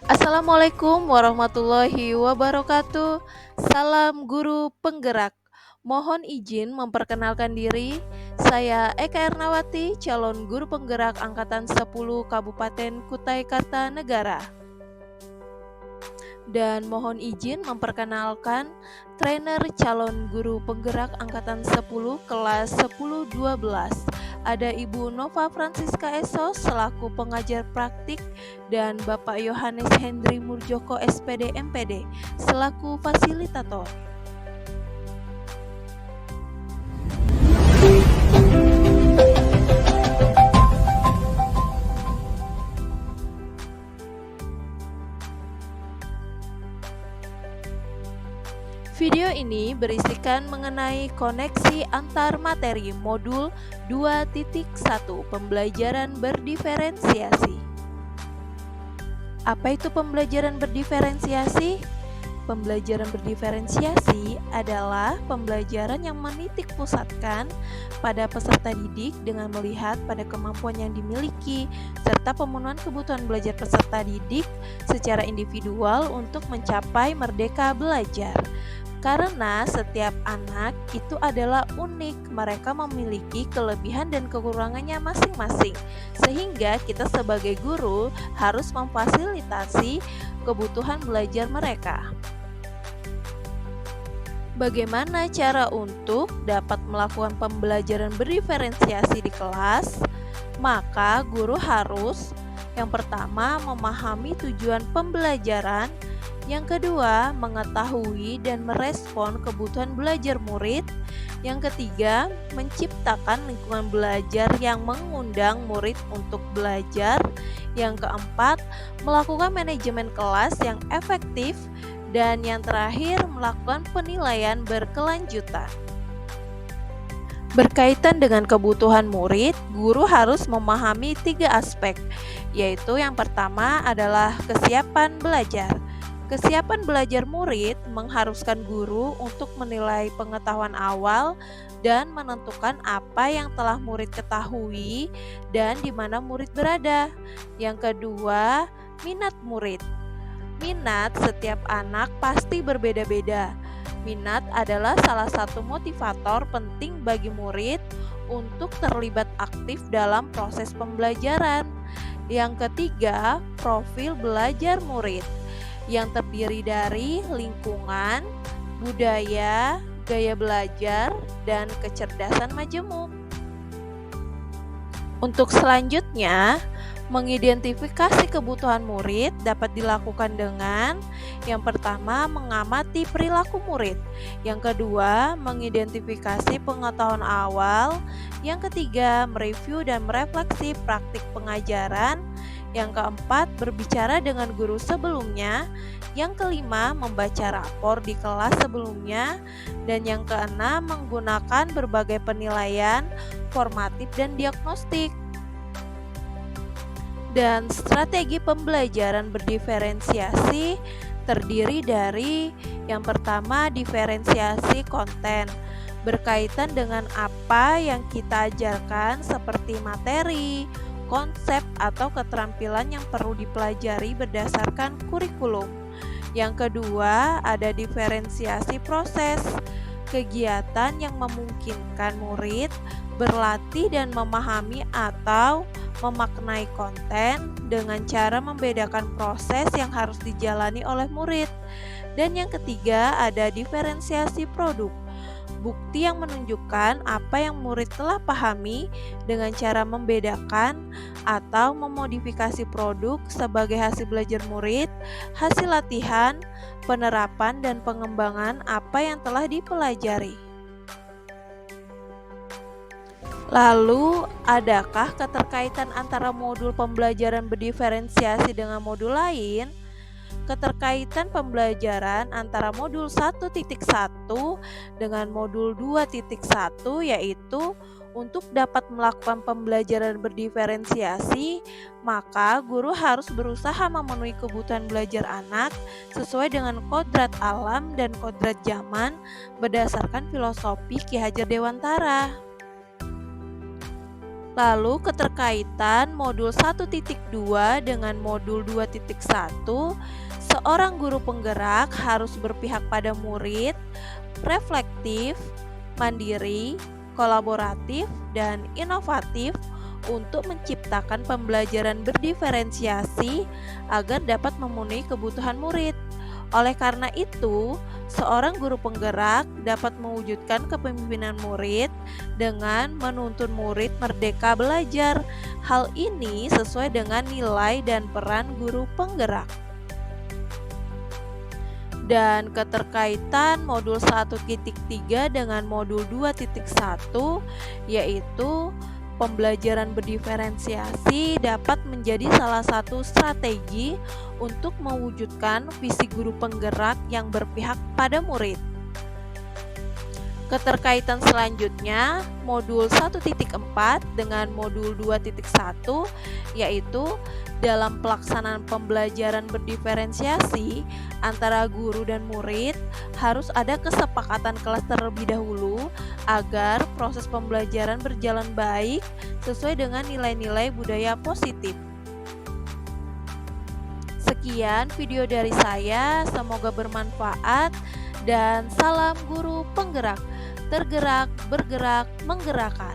Assalamualaikum warahmatullahi wabarakatuh. Salam guru penggerak. Mohon izin memperkenalkan diri. Saya Eka Ernawati, calon guru penggerak angkatan 10 Kabupaten Kutai Kartanegara. Dan mohon izin memperkenalkan trainer calon guru penggerak angkatan 10 kelas 10-12. Ada Ibu Nova Francisca Esos selaku pengajar praktik dan Bapak Yohanes Hendri Murjoko SPD MPD selaku fasilitator. Video ini berisikan mengenai koneksi antar materi modul 2.1 pembelajaran berdiferensiasi. Apa itu pembelajaran berdiferensiasi? Pembelajaran berdiferensiasi adalah pembelajaran yang menitik pusatkan pada peserta didik dengan melihat pada kemampuan yang dimiliki serta pemenuhan kebutuhan belajar peserta didik secara individual untuk mencapai merdeka belajar. Karena setiap anak itu adalah unik, mereka memiliki kelebihan dan kekurangannya masing-masing. Sehingga kita sebagai guru harus memfasilitasi kebutuhan belajar mereka. Bagaimana cara untuk dapat melakukan pembelajaran berdiferensiasi di kelas? Maka guru harus yang pertama memahami tujuan pembelajaran, yang kedua mengetahui dan merespon kebutuhan belajar murid, yang ketiga menciptakan lingkungan belajar yang mengundang murid untuk belajar, yang keempat melakukan manajemen kelas yang efektif, dan yang terakhir melakukan penilaian berkelanjutan. Berkaitan dengan kebutuhan murid, guru harus memahami 3 aspek, yaitu yang pertama adalah kesiapan belajar. Kesiapan belajar murid mengharuskan guru untuk menilai pengetahuan awal dan menentukan apa yang telah murid ketahui dan di mana murid berada. Yang kedua, minat murid. Minat setiap anak pasti berbeda-beda. Minat adalah salah satu motivator penting bagi murid untuk terlibat aktif dalam proses pembelajaran. Yang ketiga, profil belajar murid yang terdiri dari lingkungan, budaya, gaya belajar, dan kecerdasan majemuk. Untuk selanjutnya, mengidentifikasi kebutuhan murid dapat dilakukan dengan yang pertama, mengamati perilaku murid, yang kedua, mengidentifikasi pengetahuan awal, yang ketiga, mereview dan merefleksi praktik pengajaran, yang keempat, berbicara dengan guru sebelumnya, yang kelima, membaca rapor di kelas sebelumnya, dan yang keenam, menggunakan berbagai penilaian formatif dan diagnostik. Dan strategi pembelajaran berdiferensiasi terdiri dari yang pertama, diferensiasi konten berkaitan dengan apa yang kita ajarkan seperti materi, konsep atau keterampilan yang perlu dipelajari berdasarkan kurikulum. Yang kedua, ada diferensiasi proses, kegiatan yang memungkinkan murid berlatih dan memahami atau memaknai konten dengan cara membedakan proses yang harus dijalani oleh murid. Dan yang ketiga, ada diferensiasi produk, bukti yang menunjukkan apa yang murid telah pahami dengan cara membedakan atau memodifikasi produk sebagai hasil belajar murid, hasil latihan, penerapan dan pengembangan apa yang telah dipelajari. Lalu, adakah keterkaitan antara modul pembelajaran berdiferensiasi dengan modul lain? Keterkaitan pembelajaran antara modul 1.1 dengan modul 2.1 yaitu untuk dapat melakukan pembelajaran berdiferensiasi, maka guru harus berusaha memenuhi kebutuhan belajar anak sesuai dengan kodrat alam dan kodrat zaman berdasarkan filosofi Ki Hajar Dewantara. Lalu keterkaitan modul 1.2 dengan modul 2.1, seorang guru penggerak harus berpihak pada murid, reflektif, mandiri, kolaboratif, dan inovatif untuk menciptakan pembelajaran berdiferensiasi agar dapat memenuhi kebutuhan murid. Oleh karena itu, seorang guru penggerak dapat mewujudkan kepemimpinan murid dengan menuntun murid merdeka belajar. Hal ini sesuai dengan nilai dan peran guru penggerak. Dan keterkaitan modul 1.3 dengan modul 2.1 yaitu pembelajaran berdiferensiasi dapat menjadi salah satu strategi untuk mewujudkan visi guru penggerak yang berpihak pada murid. Keterkaitan selanjutnya modul 1.4 dengan modul 2.1 yaitu dalam pelaksanaan pembelajaran berdiferensiasi antara guru dan murid harus ada kesepakatan kelas terlebih dahulu agar proses pembelajaran berjalan baik sesuai dengan nilai-nilai budaya positif. Sekian video dari saya, semoga bermanfaat dan salam guru penggerak. Tergerak, bergerak, menggerakkan.